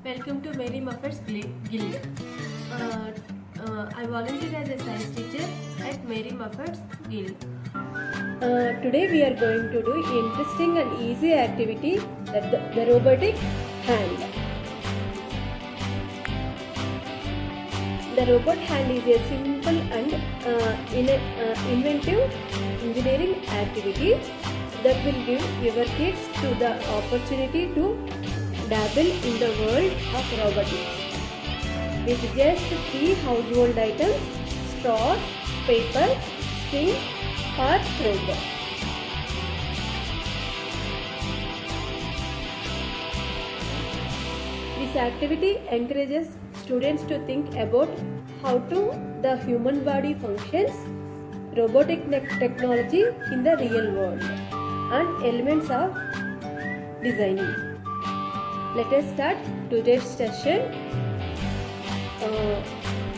Welcome to Mary Muffet's Guild. I volunteer as a science teacher at Mary Muffet's Guild. Today we are going to do interesting and easy activity, that the robotic hand. The robot hand is a simple and inventive engineering activity that will give your kids the opportunity to dabble in the world of robotics. With just 3 household items: straws, paper, string or thread. This activity encourages students to think about how the human body functions, robotic technology in the real world, and elements of designing. Let us start today's session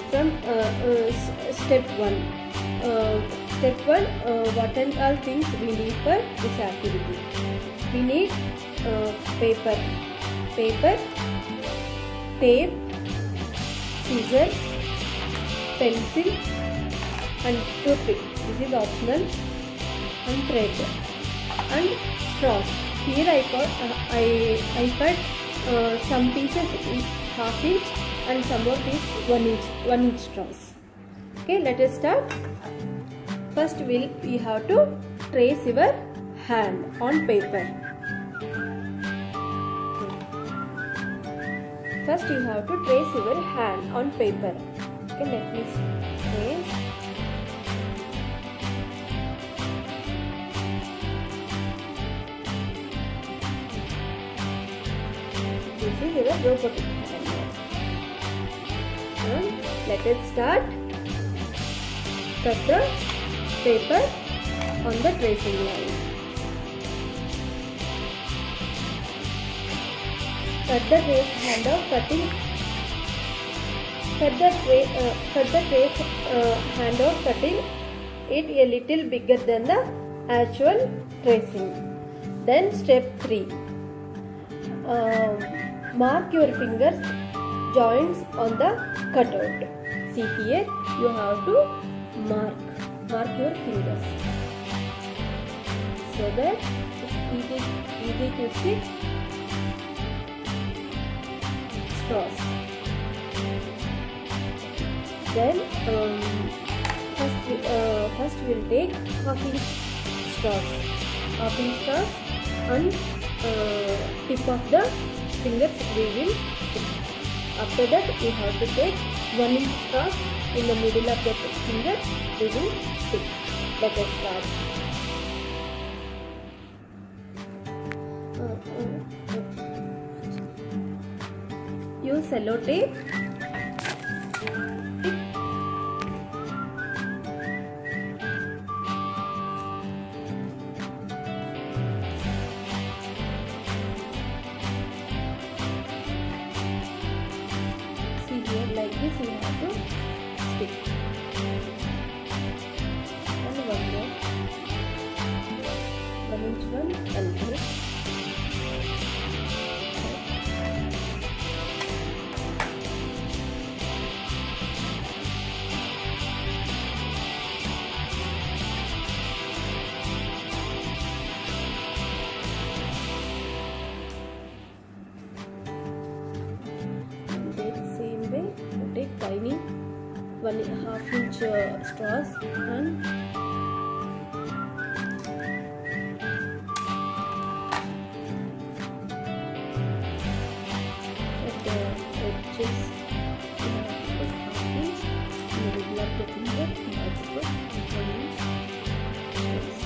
from step 1. Step 1, what and all things we need for this activity. We need paper, tape, scissors, pencil and toothpick. This is optional, and thread and straws. Here I cut some pieces in ½ inch and some of these 1 inch straws. Okay, let us start. First we have to trace your hand on paper. First you have to trace your hand on paper. Okay, let me trace. This is your robotic hand. And let us start. Cut the paper on the tracing line. Cut the trace hand of cutting. Cut the trace hand of cutting it a little bigger than the actual tracing. Then step 3. Mark your fingers joints on the cutout. See here, you have to mark your fingers so that it's easy to stick straws. Then first we will take ½ inch straws, and tip of the fingers we will stick. After that we have to take 1 inch straws in the middle of the finger we will stick. Let us start. Use sellotape. See here, like this you have to stick. And one more. 1 inch one and this. Take tiny 1/2 inch straws and at the edges you have to put ½ inch. In the middle of the finger you have to put 1 inch straws.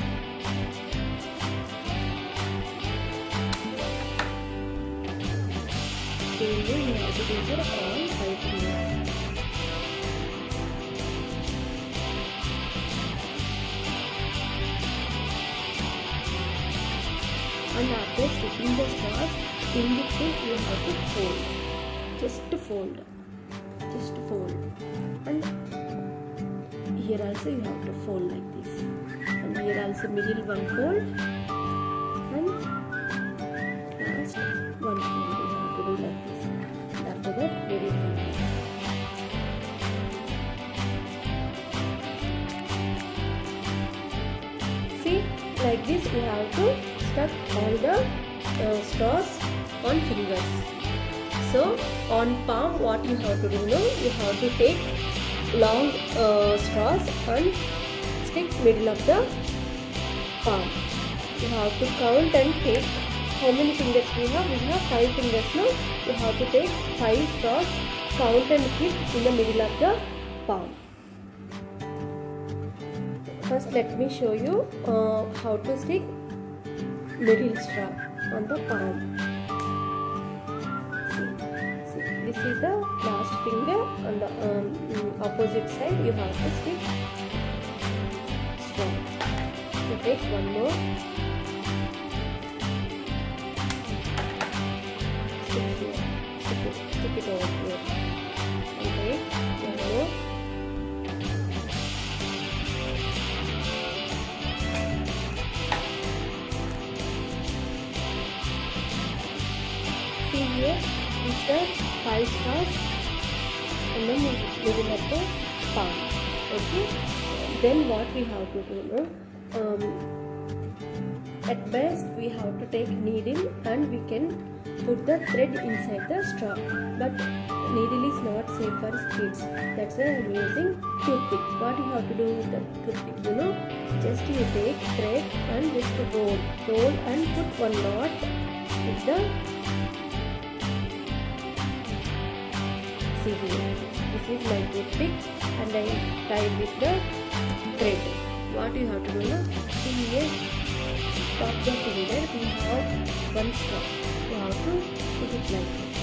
Same way you have to do for all 5 fingers. And after sticking the straws, in between you have to fold. Just fold. And here also you have to fold like this. And here also middle one fold. And last one fold you have to do like this. this you have to stuck all the straws on fingers. So on palm what you have to do now, you have to take long straws and stick middle of the palm. You have to count and take how many fingers we have. We have 5 fingers now. You have to take 5 straws, count and keep in the middle of the palm. First let me show you how to stick middle straw on the palm. See, this is the last finger. On the opposite side you have to stick straw. You take one more. Stick it over here. And take one more. See here, is the 5 straws and then we will have the palm. Okay. Then what we have to do now? At best we have to take needle and we can put the thread inside the straw, but needle is not safe for kids. That's why I am using toothpick. What you have to do with the toothpick, you know, just you take thread and just roll and put one knot with the, see here, this is my toothpick and I tied with the thread. What you have to do now, see here, top the finger we have one straw. You have to put it like this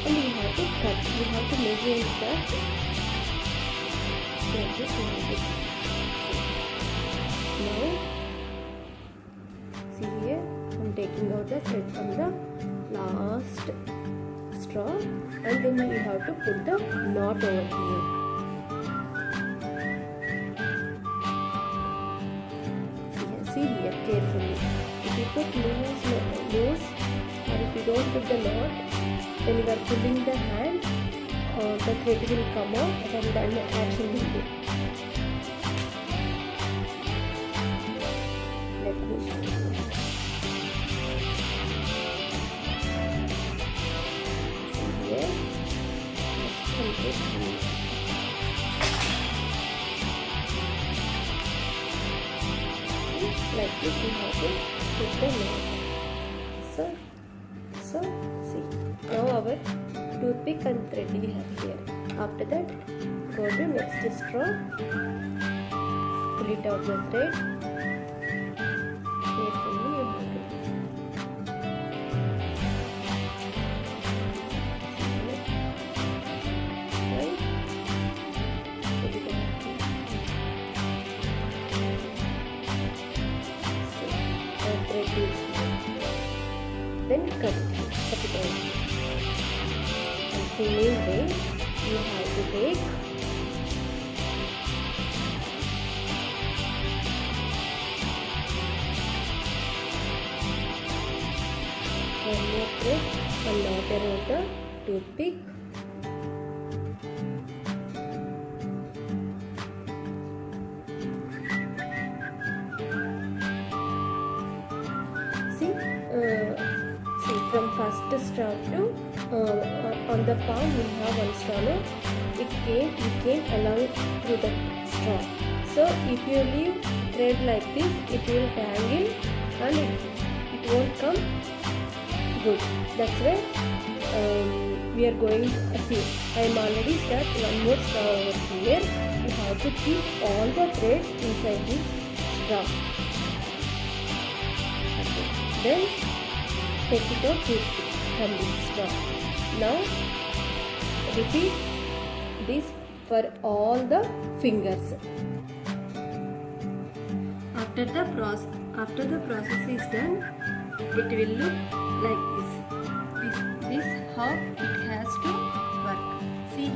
and you have to cut. You have to measure and cut like this. Now see here, I am taking out the thread from the last straw and then you have to put the knot over here. See here carefully. If you put loose or if you don't put the knot, when you are pulling the hand, the thread will come out and then the action will do. Let me show you. See here, just complete. Like this you have to put the knot. So see, now our toothpick and thread we have here. After that, go to next straw, pull it out the thread. Carefully you have to. Right? Put it out. Then cut it out. And same way you have to take one more thread and knot around the toothpick. See, from first straw to on the palm we have one straw. No? It came along through the straw. So if you leave thread like this, it will tangle and it won't come good. That's why we are going to see. I am already stuck one more straw over here. You have to keep all the threads inside this straw. Then take it out from this straw. Now repeat this for all the fingers. After the process is done, it will look like this. This how it has to work. See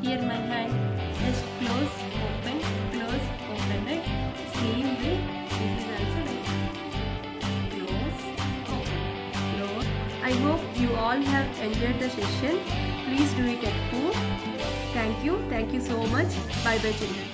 here my hand just close, open, right? Same way this is also like close, open, close. I hope you all have enjoyed the session. Please do it at home. Thank you so much. Bye bye children.